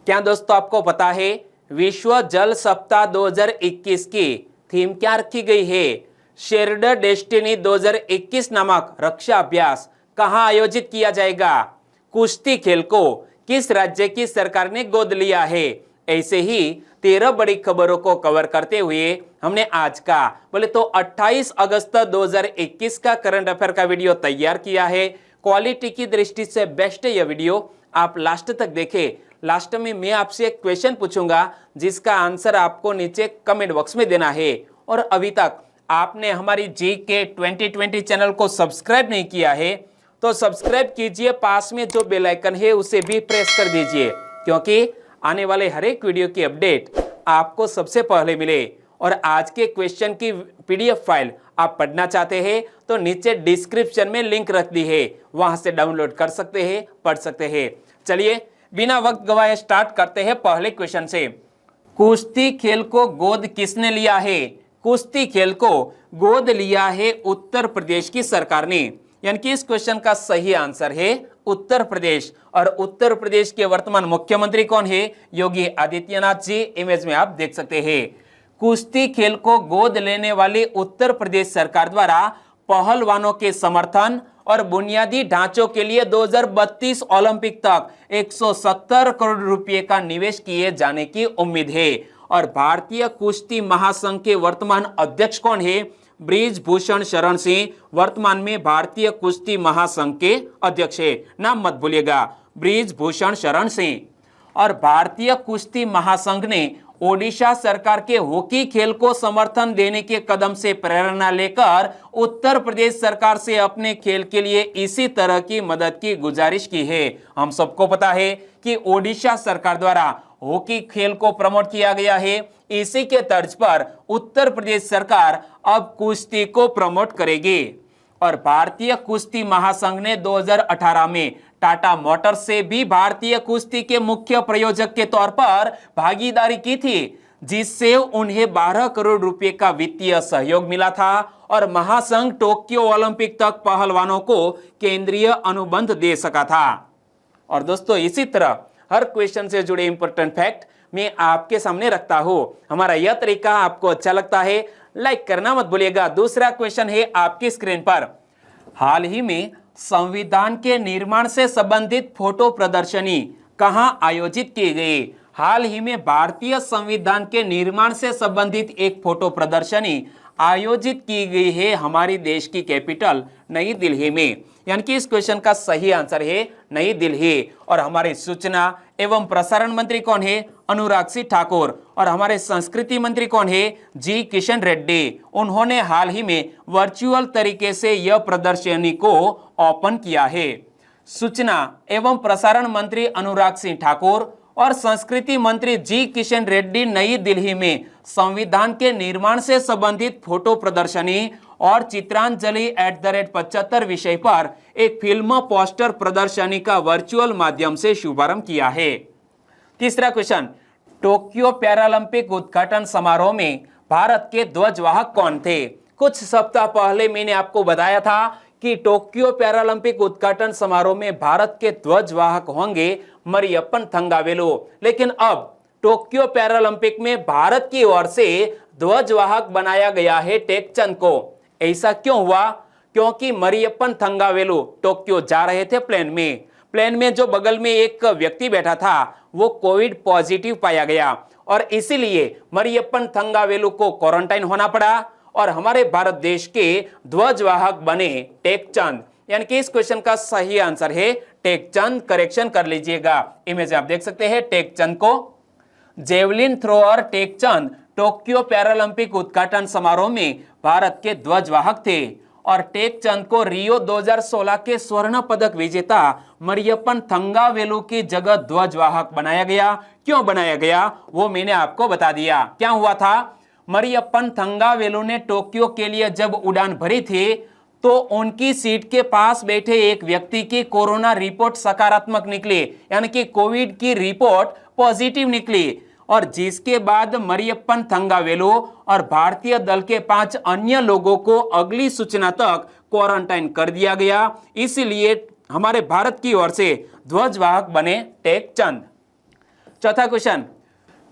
क्या दोस्तों आपको पता है विश्व जल सप्ताह 2021 की थीम क्या रखी गई है? शेयर्ड डेस्टिनी 2021 नामक रक्षा अभ्यास कहां आयोजित किया जाएगा? कुश्ती खेल को किस राज्य की सरकार ने गोद लिया है? ऐसे ही 13 बड़ी खबरों को कवर करते हुए हमने आज का बोले तो 28 अगस्त 2021 का करंट अफेयर का वीडियो तैयार किया है। क्वालिटी की दृष्टि से बेस्ट है यह वीडियो, आप लास्ट तक देखें। लास्ट में मैं आपसे एक क्वेश्चन पूछूंगा जिसका आंसर आपको नीचे कमेंट बॉक्स में देना है। और अभी तक आपने हमारी जीके 2020 चैनल को सब्सक्राइब नहीं किया है तो सब्सक्राइब कीजिए, पास में जो बेल आइकन है उसे भी प्रेस कर दीजिए, क्योंकि आने वाले हर एक वीडियो की अपडेट आपको सबसे पहले मिले। और आज के क्वेश्चन की पीडीएफ फाइल आप पढ़ना चाहते हैं तो नीचे डिस्क्रिप्शन में लिंक रख दी है, वहां से डाउनलोड कर सकते हैं, पढ़ सकते हैं। चलिए बिना वक्त गवाए स्टार्ट करते हैं पहले क्वेश्चन से। कुश्ती खेल को गोद किसने लिया है? कुश्ती खेल को गोद लिया है उत्तर प्रदेश की सरकार ने, यानी कि इस क्वेश्चन का सही आंसर है उत्तर प्रदेश। और उत्तर प्रदेश के वर्तमान मुख्यमंत्री कौन है? योगी आदित्यनाथ जी। इमेज में आप देख सकते हैं। कुश्ती खेल को गोद लेने वाली उत्तर प्रदेश सरकार द्वारा पहलवानों के समर्थन और बुनियादी ढांचों के लिए 2032 ओलंपिक तक 170 करोड़ रुपए का निवेश किए जाने की उम्मीद है। और भारतीय कुश्ती महासंघ के वर्तमान अध्यक्ष कौन है? ब्रिजभूषण शरण सिंह वर्तमान में भारतीय कुश्ती महासंघ के अध्यक्ष है, नाम मत भूलिएगा, ब्रिजभूषण शरण सिंह। और भारतीय कुश्ती महासंघ ने ओडिशा सरकार के हॉकी खेल को समर्थन देने के कदम से प्रेरणा लेकर उत्तर प्रदेश सरकार से अपने खेल के लिए इसी तरह की मदद की गुजारिश की है। हम सबको पता है कि ओडिशा सरकार द्वारा हॉकी खेल को प्रमोट किया गया है, इसी के तर्ज पर उत्तर प्रदेश सरकार अब कुश्ती को प्रमोट करेगी। और भारतीय कुश्ती महासंघ ने 2018 में टाटा मोटर्स से भी भारतीय कुश्ती के मुख्य प्रायोजक के तौर पर भागीदारी की थी, जिससे उन्हें 12 करोड़ रुपए का वित्तीय सहयोग मिला था। और महासंघ टोक्यो ओलंपिक तक पहलवानों को केंद्रीय अनुबंध दे सका था। और दोस्तों इसी तरह हर क्वेश्चन से जुड़े इंपॉर्टेंट फैक्ट मैं आपके सामने रखता हूं। हमारा यह तरीका आपको अच्छा लगता है, लाइक करना मत भूलिएगा। दूसरा क्वेश्चन है आपकी स्क्रीन पर। हाल ही में संविधान के निर्माण से संबंधित फोटो प्रदर्शनी कहां आयोजित की गई? हाल ही में भारतीय संविधान के निर्माण से संबंधित एक फोटो प्रदर्शनी आयोजित की गई है हमारी देश की कैपिटल नई दिल्ली में, यानी कि इस क्वेश्चन का सही आंसर है नई दिल्ली। और हमारे सूचना एवं प्रसारण मंत्री कौन है? अनुराग सिंह ठाकुर। और हमारे संस्कृति मंत्री कौन है? जी किशन रेड्डी। उन्होंने हाल ही में वर्चुअल तरीके से यह प्रदर्शनी को ओपन किया है। सूचना एवं प्रसारण मंत्री अनुराग सिंह ठाकुर और संस्कृति मंत्री जी किशन रेड्डी नई दिल्ली में संविधान के निर्माण से संबंधित फोटो प्रदर्शनी और चित्रांजलि @75 विषय पर एक फिल्म पोस्टर प्रदर्शनी का वर्चुअल माध्यम से शुभारंभ किया है। तीसरा क्वेश्चन, टोक्यो पैरालंपिक उद्घाटन समारोह में भारत के ध्वजवाहक कौन थे? कुछ सप्ताह पहले मैंने आपको बताया था कि टोक्यो पैरालंपिक उद्घाटन समारोह में भारत के ध्वजवाहक होंगे मरियप्पन थंगावेलु, लेकिन अब टोक्यो पैरालंपिक में भारत की ओर से ध्वजवाहक बनाया गया है टेकचंद को। ऐसा क्यों हुआ? क्योंकि मरियप्पन थंगावेलु टोक्यो जा रहे थे प्लेन में जो बगल में एक व्यक्ति बैठा था वो कोविड पॉजिटिव पाया गया और इसीलिए मरियप्पन थंगावेलु को क्वारंटाइन होना पड़ा और हमारे भारत देश के ध्वजवाहक बने टेकचंद, यानी कि इस क्वेश्चन का सही आंसर है टेकचंद। करेक्शन कर लीजिएगा, इमेज आप देख सकते हैं टेकचंद को। Javelin thrower Tekchand Tokyo Paralympic उद्घाटन समारोह में भारत के ध्वजवाहक थे और टेकचंद को रियो 2016 के स्वर्ण पदक विजेता मरियप्पन थंगावेलु की जगह ध्वजवाहक बनाया गया। क्यों बनाया गया वो मैंने आपको बता दिया। क्या हुआ था? मरियप्पन थंगावेलु ने टोक्यो के लिए जब उड़ान भरी थी तो उनकी सीट के पास बैठे एक व्यक्ति की कोरोना रिपोर्ट सकारात्मक निकली, यानी कि कोविड की रिपोर्ट पॉजिटिव निकली और जिसके बाद मरियप्पन थंगावेलु और भारतीय दल के 5 अन्य लोगों को अगली सूचना तक क्वारंटाइन कर दिया गया। इसलिए हमारे भारत की ओर से ध्वजवाहक बने टेकचंद। चौथा क्वेश्चन,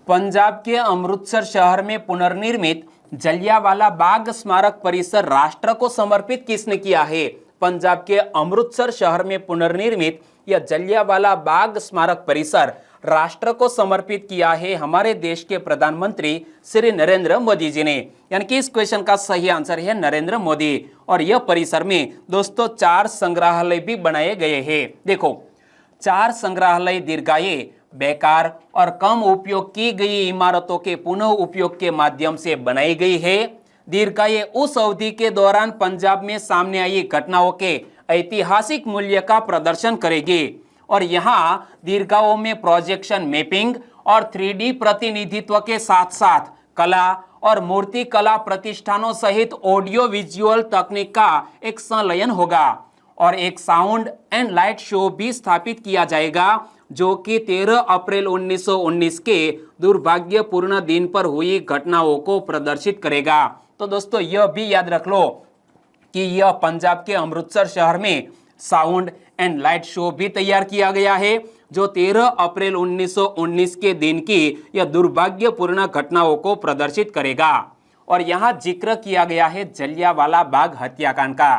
पंजाब के अमृतसर शहर में पुनर्निर्मित जलियांवाला बाग स्मारक परिसर राष्ट्र को समर्पित किसने किया है? पंजाब के अमृतसर शहर में पुनर्निर्मित यह जलियांवाला बाग स्मारक परिसर राष्ट्र को समर्पित किया है हमारे देश के प्रधानमंत्री श्री नरेंद्र मोदी जी ने। यानी कि इस क्वेश्चन का सही आंसर है नरेंद्र मोदी। और यह परिसर में दोस्तों 4 संग्रहालय भी बनाए गए हैं। देखो, 4 संग्रहालय दीर्घायु, बेकार और कम उपयोग की गई इमारतों के पुनः उपयोग के माध्यम से बनाई गई है। दीर्घायु उस अवधि के दौरान पंजाब में सामने आई घटनाओं के ऐतिहासिक मूल्य का प्रदर्शन करेगी। और यहाँ दीर्घाओं में प्रोजेक्शन मैपिंग और 3D प्रतिनिधित्व के साथ साथ कला और मूर्ति कला प्रतिष्ठानों सहित ऑडियो विजुअल तकनीक का एक संलयन होगा। और एक साउंड एंड लाइट शो भी स्थापित किया जाएगा जो कि 13 अप्रैल 1919 के दुर्भाग्यपूर्ण दिन पर हुई घटनाओं को प्रदर्शित करेगा। तो दोस्तों यह भी याद रख लो कि यह पंजाब के अमृतसर शहर में साउंड एंड लाइट शो भी तैयार किया गया है जो 13 अप्रैल 1919 के दिन की यह दुर्भाग्यपूर्ण घटनाओं को प्रदर्शित करेगा। और यहाँ जिक्र किया गया है जलियांवाला बाग हत्याकांड का।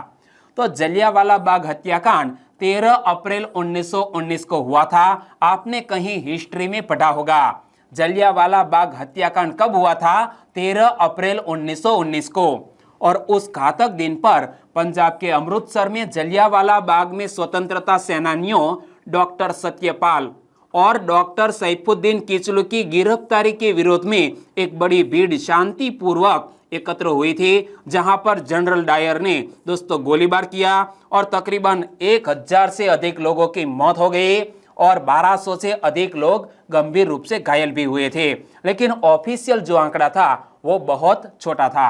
तो जलियांवाला बाग हत्याकांड 13 अप्रैल 1919 को हुआ था। आपने कहीं हिस्ट्री में पढ़ा होगा। जलियांवाला बाग हत्याकांड कब हुआ था? 13 अप्रैल 1919 को। और उस घातक दिन पर पंजाब के अमृतसर में जलियांवाला बाग में स्वतंत्रता सेनानियों डॉक्टर सत्यपाल और डॉक्टर सैफुद्दीन किचलू की गिरफ्तारी के विरोध में एक बड़ी भीड़ शांतिपूर्वक एकत्र हुई थी, जहां पर जनरल डायर ने दोस्तों गोलीबार किया और तकरीबन 1000 से अधिक लोगों की मौत हो गई और 1200 से अधिक लोग गंभीर रूप से घायल भी हुए थे। लेकिन ऑफिशियल जो आंकड़ा था वो बहुत छोटा था।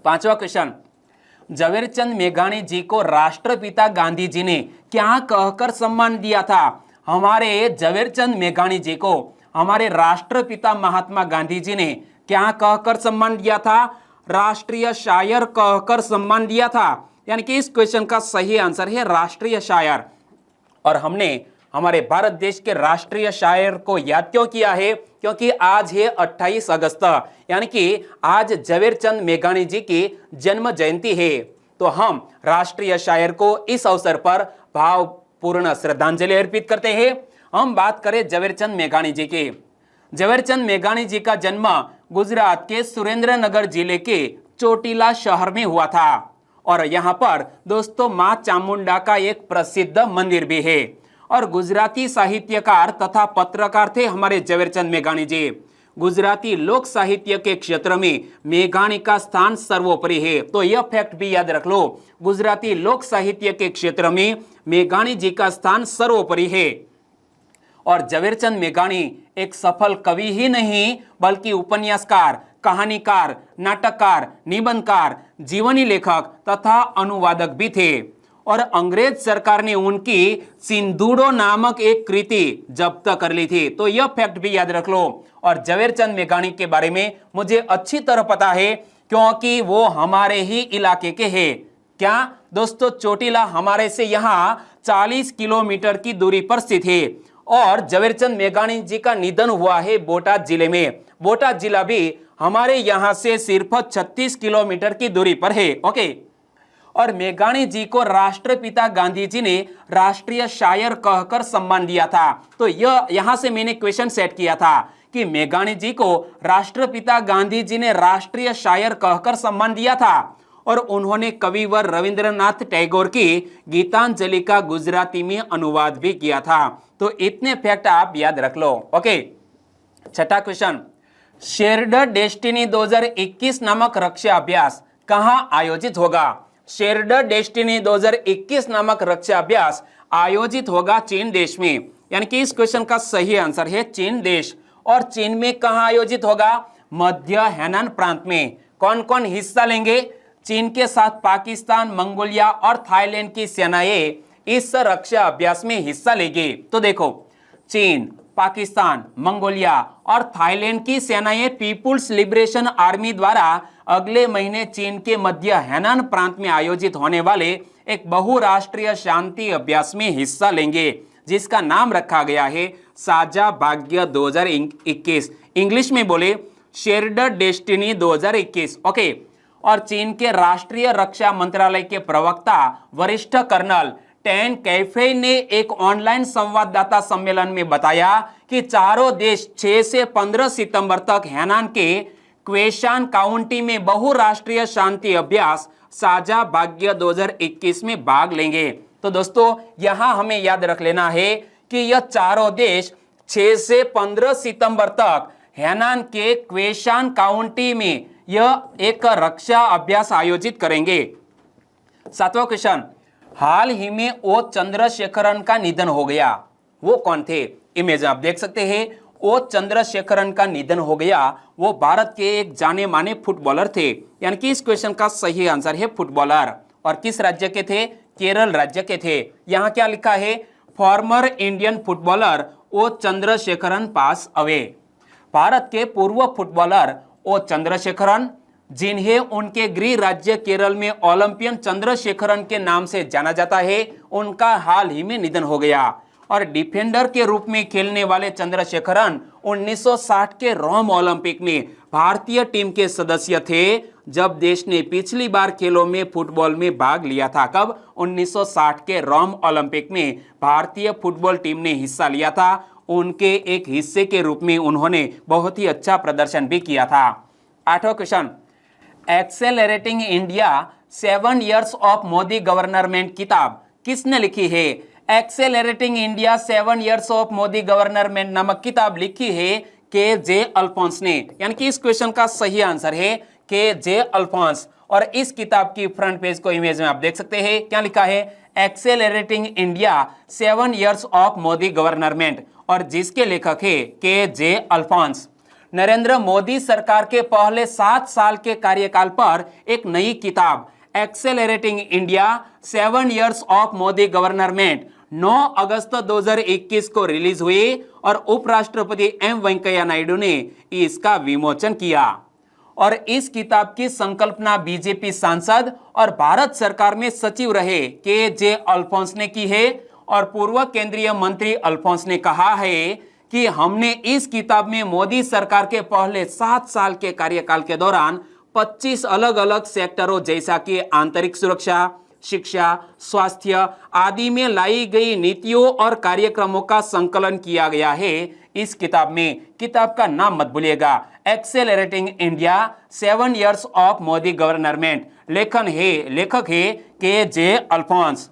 5वां क्वेश्चन, झवेरचंद मेघाणी जी को राष्ट्रपिता गांधी जी ने क्या कहकर सम्मान दिया था? हमारे झवेरचंद मेघाणी जी को हमारे राष्ट्रपिता महात्मा गांधी जी ने क्या कहकर सम्मान दिया था? राष्ट्रीय शायर कहकर सम्मान दिया था। यानी कि इस क्वेश्चन का सही आंसर है राष्ट्रीय शायर। और हमने हमारे भारत देश के राष्ट्रीय शायर को याद क्यों किया है? क्योंकि आज है 28 अगस्त, यानी कि आज झवेरचंद मेघाणी जी की जन्म जयंती है। तो हम राष्ट्रीय शायर को इस अवसर पर भावपूर्ण श्रद्धांजलि अर्पित करते हैं। हम बात करें झवेरचंद मेघाणी जी की। झवेरचंद मेघाणी जी का जन्म गुजरात के सुरेंद्रनगर जिले के चोटीला शहर में हुआ था। और यहाँ पर दोस्तों मां चामुंडा का एक प्रसिद्ध मंदिर भी है। और गुजराती साहित्यकार तथा पत्रकार थे हमारे झवेरचंद मेघाणी जी। गुजराती लोक साहित्य के क्षेत्र में मेघाणी का स्थान सर्वोपरि है। तो यह फैक्ट भी याद रख लो, गुजराती लोक साहित्य के क्षेत्र में मेघाणी जी का स्थान सर्वोपरि है। और झवेरचंद मेघाणी एक सफल कवि ही नहीं बल्कि उपन्यासकार, कहानीकार, नाटककार, निबंधकार, जीवनी लेखक तथा अनुवादक भी थे। और अंग्रेज सरकार ने उनकी सिंधुडो नामक एक कृति जब्त कर ली थी। तो यह फैक्ट भी याद रख लो। और झवेरचंद मेघाणी के बारे में मुझे अच्छी तरह पता है क्योंकि वो हमारे ही इलाके के हैं। क्या दोस्तों? चोटीला हमारे से यहाँ 40 किलोमीटर की दूरी पर स्थित है। और झवेरचंद मेघाणी जी का निधन हुआ है बोटाद जिले में। बोटाद जिला भी हमारे यहाँ से सिर्फ 36 किलोमीटर की दूरी पर है। ओके। और मेघाणी जी को राष्ट्रपिता गांधी जी ने राष्ट्रीय शायर कहकर सम्मान दिया था। तो यह यहां से मैंने क्वेश्चन सेट किया था कि मेघाणी जी को राष्ट्रपिता गांधी जी ने राष्ट्रीय शायर कहकर सम्मान दिया था। और उन्होंने कविवर रविंद्रनाथ टैगोर की गीतांजलि का गुजराती में अनुवाद भी किया था। तो इतने फैक्ट आप याद रख लो। ओके। 6वां क्वेश्चन, शेयर्ड डेस्टिनी 2021 नामक रक्षा अभ्यास कहां आयोजित होगा? शेयर्ड डेस्टिनी 2021 नामक रक्षा अभ्यास आयोजित होगा चीन देश में। यानी कि इस क्वेश्चन का सही आंसर है चीन देश। और चीन में कहां आयोजित होगा? मध्य हैनान प्रांत में। कौन कौन हिस्सा लेंगे? चीन के साथ पाकिस्तान, मंगोलिया और थाईलैंड की सेनाएं इस रक्षा अभ्यास में हिस्सा लेंगी। तो देखो, चीन, पाकिस्तान, मंगोलिया और थाईलैंड की सेनाएं पीपुल्स लिबरेशन आर्मी द्वारा अगले महीने चीन के मध्य हैनान प्रांत में आयोजित होने वाले एक बहुराष्ट्रीय शांति अभ्यास में हिस्सा लेंगे, जिसका नाम रखा गया है साझा भाग्य 2021, इंग्लिश में बोले शेयर्ड डेस्टिनी 2021। ओके। और चीन के राष्ट्रीय रक्षा मंत्रालय के प्रवक्ता वरिष्ठ कर्नल टेन कैफे ने एक ऑनलाइन संवाददाता सम्मेलन में बताया कि चारों देश 6 से 15 सितंबर तक हैनान के क्वेशान काउंटी में बहुराष्ट्रीय शांति अभ्यास साझा भाग्य 2021 में भाग लेंगे। तो दोस्तों यहां हमें याद रख लेना है कि यह चारों देश 6 से 15 सितंबर तक हैनान के क्वेशान काउंटी में यह एक रक्षा अभ्यास आयोजित करेंगे। 7वां क्वेश्चन, हाल ही में ओ चंद्रशेखरन का निधन हो गया, वो कौन थे? इमेज आप देख सकते हैं, ओ चंद्रशेखरन का निधन हो गया, वो भारत के एक जाने माने फुटबॉलर थे। यानी कि इस क्वेश्चन का सही आंसर है फुटबॉलर। और किस राज्य के थे? केरल राज्य के थे। यहां क्या लिखा है? फॉर्मर इंडियन फुटबॉलर ओ चंद्रशेखरन पास अवे। भारत के पूर्व फुटबॉलर ओ चंद्रशेखरन, जिन्हें उनके गृह राज्य केरल में ओलंपियन चंद्रशेखरन के नाम से जाना जाता है, उनका हाल ही में निधन हो गया। और डिफेंडर के रूप में खेलने वाले चंद्रशेखरन 1960 के रोम ओलंपिक में भारतीय टीम के सदस्य थे, जब देश ने पिछली बार खेलों में फुटबॉल में भाग लिया था। कब? 1960 के रोम ओलंपिक में भारतीय फुटबॉल टीम ने हिस्सा लिया था। उनके एक हिस्से के रूप में उन्होंने बहुत ही अच्छा प्रदर्शन भी किया था। 8वां question, accelerating India 7 years of Modi government किताब किसने लिखी है? Accelerating India 7 years of Modi government नामक किताब लिखी है के.जे. अल्फोंस ने। यानी कि इस क्वेश्चन का सही आंसर है के.जे. अल्फोंस। और इस किताब की फ्रंट पेज को इमेज में आप देख सकते हैं, क्या लिखा है? Accelerating India 7 years of Modi government, और जिसके लेखक है के.जे. अल्फोंस। नरेंद्र मोदी सरकार के पहले 7 साल के कार्यकाल पर एक नई किताब accelerating India 7 years of Modi government 9 अगस्त 2021 को रिलीज हुई और उपराष्ट्रपति एम वेंकैया नायडू ने इसका विमोचन किया। और इस किताब की संकल्पना बीजेपी सांसद और भारत सरकार में सचिव रहे के.जे. अल्फोंस ने की है। और पूर्व केंद्रीय मंत्री अल्फोंस ने कहा है कि हमने इस किताब में मोदी सरकार के पहले 7 साल के कार्यकाल के दौरान 25 अलग अलग सेक्टरों जैसा कि आंतरिक सुरक्षा, शिक्षा, स्वास्थ्य आदि में लाई गई नीतियों और कार्यक्रमों का संकलन किया गया है। इस किताब में, किताब का नाम मत भूलिएगा, accelerating India 7 years of Modi government. लेखक है के.जे. अल्फोंस।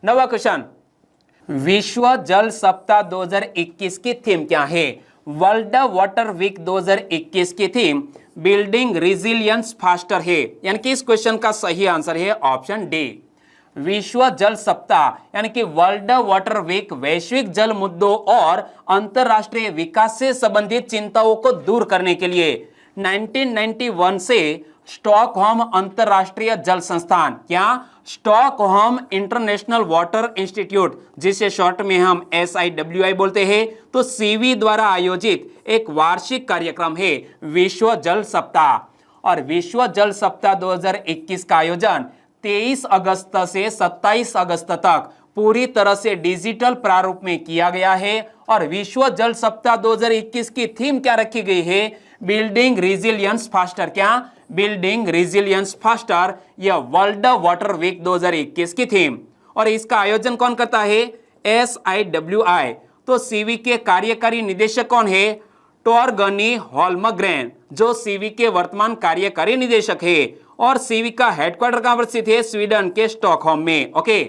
9वां क्वेश्चन, विश्व जल सप्ताह 2021 की थीम क्या है? वर्ल्ड वाटर वीक 2021 की थीम बिल्डिंग रिजिलियंस फास्टर है। यानी कि इस क्वेश्चन का सही आंसर है ऑप्शन डी। विश्व जल सप्ताह यानी कि वर्ल्ड वाटर वीक वैश्विक जल मुद्दों और अंतरराष्ट्रीय विकास से संबंधित चिंताओं को दूर करने के लिए 1991 से स्टॉकहोम अंतरराष्ट्रीय जल संस्थान, क्या स्टॉकहोम इंटरनेशनल वाटर इंस्टीट्यूट, जिसे शॉर्ट में हम SIWI बोलते हैं, तो सीवी द्वारा आयोजित एक वार्षिक कार्यक्रम है विश्व जल सप्ताह। और विश्व जल सप्ताह 2021 का आयोजन 23 अगस्त से 27 अगस्त तक पूरी तरह से डिजिटल प्रारूप में किया गया है। और विश्व जल सप्ताह 2021 की थीम क्या रखी गई है? Building resilience faster. क्या? बिल्डिंग रिजिलियंस फास्टर, यह वर्ल्ड वाटर वीक 2021 की थीम। और इसका आयोजन कौन करता है? SIWI। तो सीवी के कार्यकारी निदेशक कौन है? टोरगनी होल्मग्रेन, जो सीवी के वर्तमान कार्यकारी निदेशक है। और सीवी का हेडक्वार्टर कहां पर स्थित है? स्वीडन के स्टॉकहोम में। ओके।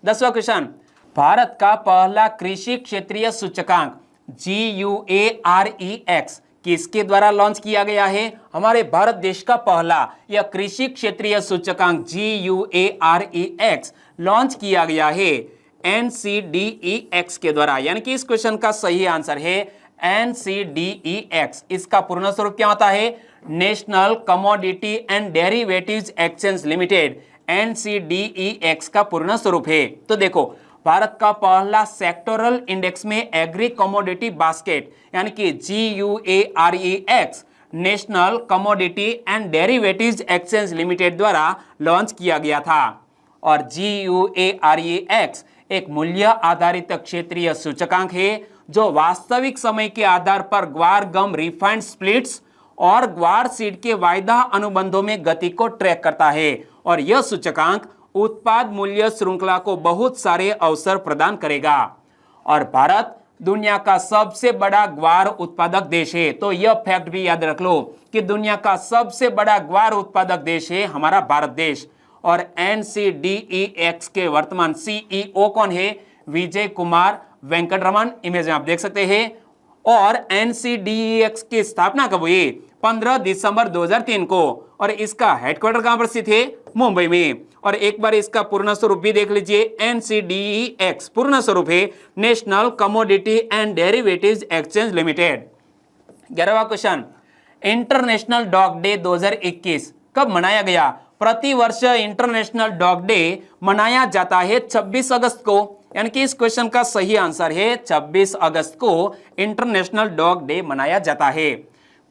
10वां क्वेश्चन, भारत का पहला कृषि क्षेत्रीय सूचकांक GUAREX किसके द्वारा लॉन्च किया गया है? हमारे भारत देश का पहला यह कृषि क्षेत्रीय सूचकांक GUAREX लॉन्च किया गया है NCDEX के द्वारा। यानी कि इस क्वेश्चन का सही आंसर है NCDEX। इसका पूर्ण स्वरूप क्या होता है? National commodity and derivatives exchange limited, NCDEX का पूर्ण स्वरूप है। तो देखो, भारत का पहला सेक्टोरल इंडेक्स में एग्री कमोडिटी बास्केट यानी कि GUAREX national commodity and derivatives exchange limited द्वारा लॉन्च किया गया था। और GUAREX एक मूल्य आधारित क्षेत्रीय सूचकांक है जो वास्तविक समय के आधार पर ग्वार गम रिफाइंड स्प्लिट्स और ग्वार सीड के वायदा अनुबंधों में गति को ट्रैक करता है और यह सूचकांक उत्पाद मूल्य श्रृंखला को बहुत सारे अवसर प्रदान करेगा। और भारत दुनिया का सबसे बड़ा ग्वार उत्पादक देश है, तो यह फैक्ट भी याद रख लो कि दुनिया का सबसे बड़ा ग्वार उत्पादक देश है हमारा भारत देश। और NCDEX के वर्तमान CEO कौन है? विजय कुमार वेंकटरमन, इमेज में आप देख सकते हैं। और NCDEX की स्थापना कब हुई? 15 दिसंबर 2003 को। और इसका हेडक्वार्टर कहां पर स्थित है? मुंबई में। और एक बार इसका पूर्ण स्वरूप भी देख लीजिए। NCDEX पूर्ण स्वरूप है national commodity and derivatives exchange limited. 11वां क्वेश्चन, इंटरनेशनल डॉग डे 2021 कब मनाया गया? प्रतिवर्ष इंटरनेशनल डॉग डे मनाया जाता है 26 अगस्त को, यानी कि इस क्वेश्चन का सही आंसर है 26 अगस्त को इंटरनेशनल डॉग डे मनाया जाता है।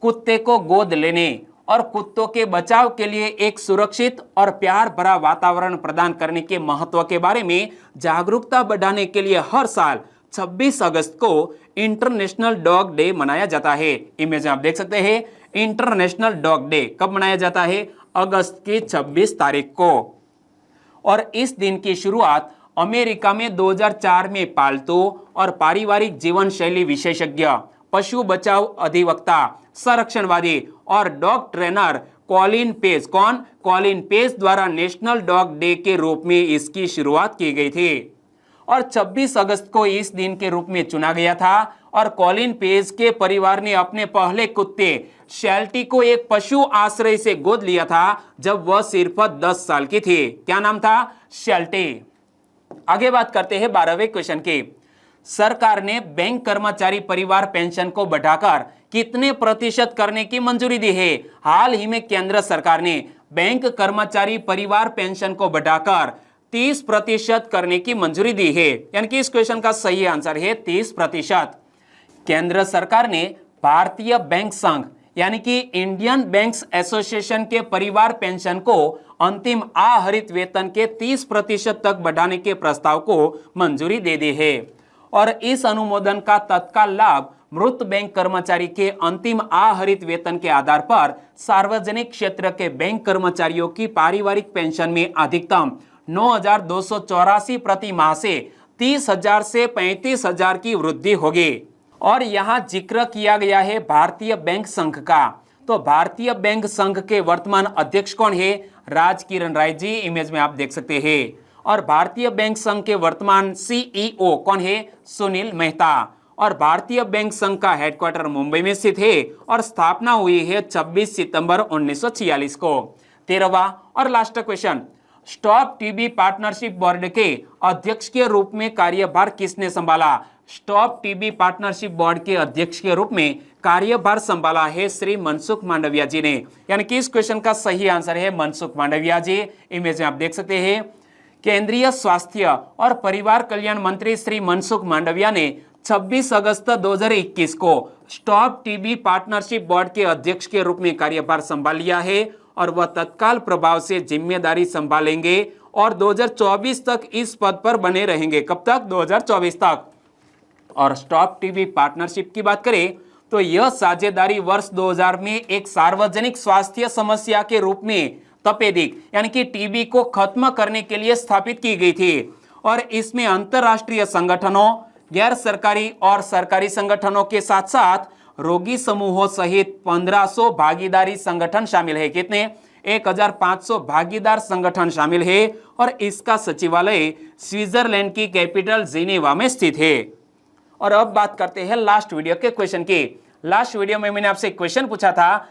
कुत्ते को गोद लेने और कुत्तों के बचाव के लिए एक सुरक्षित और प्यार भरा वातावरण प्रदान करने के महत्व के बारे में जागरूकता बढ़ाने के लिए हर साल 26 अगस्त को इंटरनेशनल डॉग डे मनाया जाता है। इमेज में आप देख सकते हैं इंटरनेशनल डॉग डे कब मनाया जाता है? अगस्त की 26 तारीख को। और इस दिन की शुरुआत अमेरिका में 2004 में पालतू और पारिवारिक जीवन शैली विशेषज्ञ, पशु बचाव अधिवक्ता, संरक्षणवादी और डॉग ट्रेनर कॉलिन पेज, कौन? कॉलिन पेज द्वारा नेशनल डॉग डे के रूप में इसकी शुरुआत की गई थी और 26 अगस्त को इस दिन के रूप में चुना गया था। और कॉलिन पेज के परिवार ने अपने पहले कुत्ते शेल्टी को एक पशु आश्रय से गोद लिया था जब वह सिर्फ 10 साल की थी। क्या नाम था? शेल्टी। आगे बात करते हैं 12वें क्वेश्चन की। सरकार ने बैंक कर्मचारी परिवार पेंशन को बढ़ाकर कितने प्रतिशत करने की मंजूरी दी है? हाल ही में केंद्र सरकार ने बैंक कर्मचारी परिवार पेंशन को बढ़ाकर 30% करने की मंजूरी दी है, यानी कि इस क्वेश्चन का सही आंसर है 30%। केंद्र सरकार ने भारतीय बैंक संघ यानी कि इंडियन बैंक्स एसोसिएशन के परिवार पेंशन को अंतिम आहरित वेतन के 30% तक बढ़ाने के प्रस्ताव को मंजूरी दे दी है। और इस अनुमोदन का तत्काल लाभ मृत बैंक कर्मचारी के अंतिम आहरित वेतन के आधार पर सार्वजनिक क्षेत्र के बैंक कर्मचारियों की पारिवारिक पेंशन में अधिकतम 9,284 प्रति माह से 30,000 से 35,000 की वृद्धि होगी। और यहाँ जिक्र किया गया है भारतीय बैंक संघ का, तो भारतीय बैंक संघ के वर्तमान अध्यक्ष कौन है? राजकिरण राय जी, इमेज में आप देख सकते हैं। और भारतीय बैंक संघ के वर्तमान CEO कौन है? सुनील मेहता। और भारतीय बैंक संघ का हेडक्वार्टर मुंबई में स्थित है और स्थापना हुई है 26 सितंबर 1946 को। 13वां और last question, stop TB partnership board के अध्यक्ष के रूप में कार्यभार किसने संभाला? स्टॉप टीबी पार्टनरशिप बोर्ड के अध्यक्ष के रूप में कार्यभार संभाला है श्री मनसुख मांडविया जी ने, यानी कि इस क्वेश्चन का सही आंसर है मनसुख मांडविया जी। इमेज में आप देख सकते हैं केंद्रीय स्वास्थ्य और परिवार कल्याण मंत्री श्री मनसुख मांडविया ने 26 अगस्त 2021 को स्टॉप टीबी पार्टनरशिप बोर्ड के अध्यक्ष के रूप में कार्यभार संभाल लिया है और वह तत्काल प्रभाव से जिम्मेदारी संभालेंगे और 2024 तक इस पद पर बने रहेंगे। कब तक? 2024 तक। और स्टॉप टीबी पार्टनरशिप की बात करें तो यह साझेदारी वर्ष 2000 में एक सार्वजनिक स्वास्थ्य समस्या के रूप में तपेदिक यानी कि टीबी को खत्म करने के लिए स्थापित की गई थी और इसमें अंतरराष्ट्रीय संगठनों, गैर सरकारी और सरकारी संगठनों के साथ साथ रोगी समूहों सहित 1500 भागीदारी संगठन शामिल है। कितने? 1500 भागीदार संगठन शामिल है और इसका सचिवालय स्विट्जरलैंड की कैपिटल जिनेवा में स्थित है। और अब बात करते हैं लास्ट वीडियो के क्वेश्चन की। लास्ट वीडियो में मैंने आपसे क्वेश्चन पूछा था,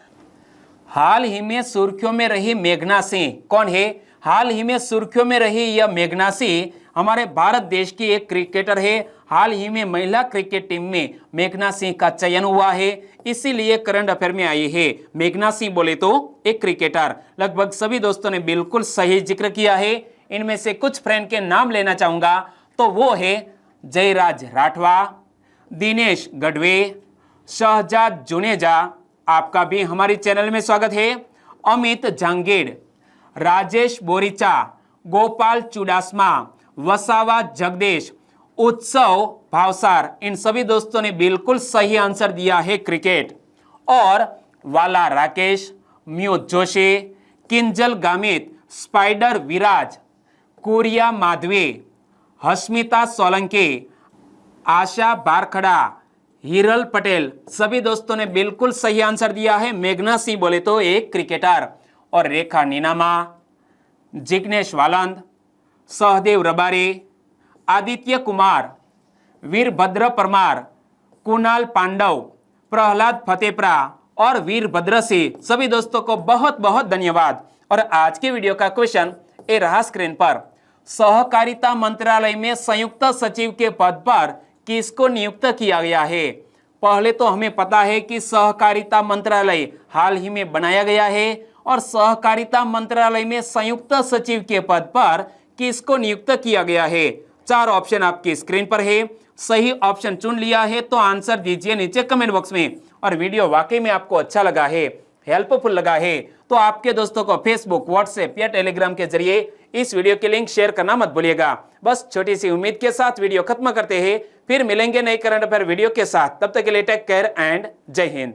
हाल ही में सुर्खियों में रही मेघना सिंह कौन है? हाल ही में सुर्खियों में रही यह मेघना सिंह हमारे भारत देश की एक क्रिकेटर है। हाल ही में महिला क्रिकेट टीम में मेघना सिंह का चयन हुआ है, इसीलिए करंट अफेयर में आई है। मेघना सिंह बोले तो एक क्रिकेटर। लगभग सभी दोस्तों ने बिल्कुल सही जिक्र किया है। इनमें से कुछ फ्रेंड के नाम लेना चाहूंगा तो वो है जयराज राठवा, दिनेश गढ़वे, शहजाद जुनेजा, आपका भी हमारे चैनल में स्वागत है, अमित जांगीड़, राजेश बोरीचा, गोपाल चुडासमा, वसावा जगदीश, उत्सव भावसार, इन सभी दोस्तों ने बिल्कुल सही आंसर दिया है क्रिकेट। और वाला राकेश, म्यूत जोशी, किंजल गामित, स्पाइडर विराज, कुरिया माधवी, हस्मिता सोलंकी, आशा बारखड़ा, हिरल पटेल, सभी दोस्तों ने बिल्कुल सही आंसर दिया है। मेघना सिंह बोले तो एक क्रिकेटर। और रेखा नीनामा, जिग्नेश वालंद, सहदेव रबारी, आदित्य कुमार, वीरभद्र परमार, कुणाल पांडव, प्रहलाद फतेपरा और वीरभद्र सिंह, सभी दोस्तों को बहुत बहुत धन्यवाद। और आज के वीडियो का क्वेश्चन ये रहा स्क्रीन पर। सहकारिता मंत्रालय में संयुक्त सचिव के पद पर किसको नियुक्त किया गया है? पहले तो हमें पता है कि सहकारिता मंत्रालय हाल ही में बनाया गया है और सहकारिता मंत्रालय में संयुक्त सचिव के पद पर किसको नियुक्त किया गया है? 4 ऑप्शन आपकी स्क्रीन पर है। सही ऑप्शन चुन लिया है तो आंसर दीजिए नीचे कमेंट बॉक्स में। और वीडियो वाकई में आपको अच्छा लगा है, हेल्पफुल लगा है, तो आपके दोस्तों को फेसबुक, व्हाट्सएप या टेलीग्राम के जरिए इस वीडियो के लिंक शेयर करना मत भूलिएगा। बस छोटी सी उम्मीद के साथ वीडियो खत्म करते हैं, फिर मिलेंगे नए करंट अफेयर वीडियो के साथ। तब तक के लिए टेक केयर एंड जय हिंद।